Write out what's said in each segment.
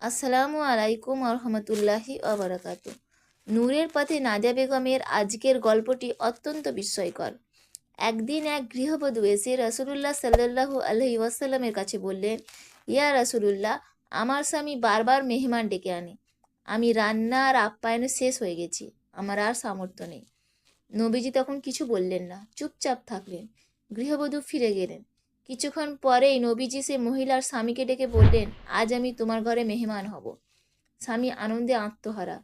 আসসালামু আলাইকুম আরহামতুল্লাহি আবরাকাতু। নূরের পথে নাদিয়া বেগমের আজকের গল্পটি অত্যন্ত বিস্ময়কর। একদিন এক গৃহবধূ এসে রাসূলুল্লাহ সাল্লাল্লাহু আলাইহি ওয়াসাল্লামের কাছে বললেন, ইয়া রাসূলুল্লাহ, আমার স্বামী বারবার মেহমান ডেকে আনে। আমি রান্না আর আপ্যায়নে শেষ হয়ে গেছি, আমার আর সামর্থ্য নেই। নবীজি তখন কিছু বললেন না, চুপচাপ থাকলেন। গৃহবধূ ফিরে গেলেন। কিছুক্ষণ পরেই নবীজি সে মহিলার স্বামীকে ডেকে বললেন, আজ আমি তোমার ঘরে মেহমান হব। স্বামী আনন্দে আত্মহারা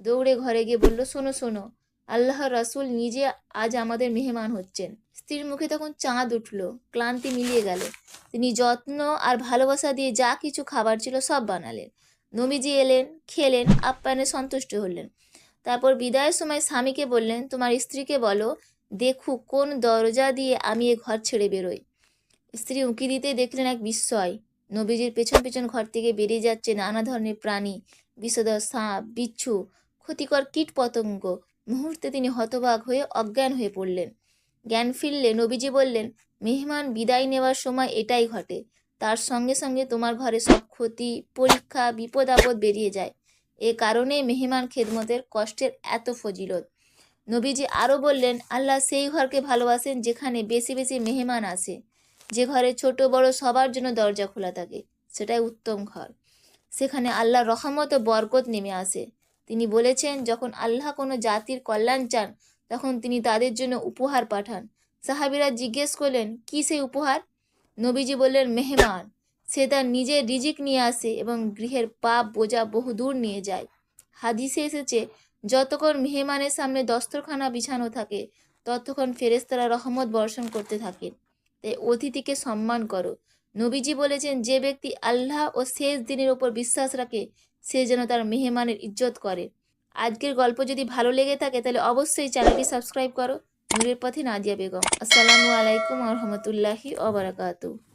দৌড়ে ঘরে গিয়ে বলল, শোনো শোনো, আল্লাহর রাসূল নিজে আজ আমাদের মেহমান হচ্ছেন। স্ত্রীর মুখে তখন চাঁদ উঠল, ক্লান্তি মিলিয়ে গেল। তিনি যত্ন আর ভালোবাসা দিয়ে যা কিছু খাবার ছিল সব বানালেন। নবীজি এলেন, খেলেন, আপ্যায়নে সন্তুষ্ট হলেন। তারপর বিদায়ের সময় স্বামীকে বললেন, তোমার স্ত্রীকে বলো দেখুক কোন দরজা দিয়ে আমি এ ঘর ছেড়ে বেরোই। স্ত্রী উঁকি দিতে দেখলেন এক বিস্ময়। নবীজির পেছন পেছন ঘর থেকে বেরিয়ে যাচ্ছে নানা ধরনের প্রাণী, বিষধর সাপ, বিচ্ছু, ক্ষতিকর কীট পতঙ্গ। মুহূর্তে তিনি হতবাক হয়ে অজ্ঞান হয়ে পড়লেন। জ্ঞান ফিরলে নবীজি বললেন, মেহমান বিদায় নেওয়ার সময় এটাই ঘটে। তার সঙ্গে সঙ্গে তোমার ঘরে সব ক্ষতি, পরীক্ষা, বিপদ আপদ বেরিয়ে যায়। এ কারণেই মেহমান খেদমতের কষ্টের এত ফজিলত। নবীজি আরও বললেন, আল্লাহ সেই ঘরকে ভালোবাসেন যেখানে বেশি বেশি মেহমান আসে। যে ঘরে ছোট বড় সবার জন্য দরজা খোলা থাকে, সেটাই উত্তম ঘর। সেখানে আল্লাহর রহমত ও বরকত নেমে আসে। তিনি বলেছেন, যখন আল্লাহ কোনো জাতির কল্যাণ চান তখন তিনি তাদের জন্য উপহার পাঠান। সাহাবীরা জিজ্ঞেস করলেন, কি সেই উপহার? নবীজি বললেন, মেহমান। সে তার নিজের রিজিক নিয়ে আসে এবং গৃহের পাপ বোঝা বহু দূর নিয়ে যায়। হাদিসে এসেছে, যতক্ষণ মেহমানের সামনে দস্তরখানা বিছানো থাকে ততক্ষণ ফেরেশতারা রহমত বর্ষণ করতে থাকেন। তাই অতিথিকে সম্মান করো। নবীজি বলেছেন, যে ব্যক্তি আল্লাহ ও শেষ দিনের ওপর বিশ্বাস রাখে সে যেন তার মেহমানের ইজ্জত করে। আজকের গল্প যদি ভালো লেগে থাকে তাহলে অবশ্যই চ্যানেলটি সাবস্ক্রাইব করো। নূরের পথে নাদিয়া বেগম। আসসালামু আলাইকুম রহমতুল্লাহি ওয়া বারাকাতুহু।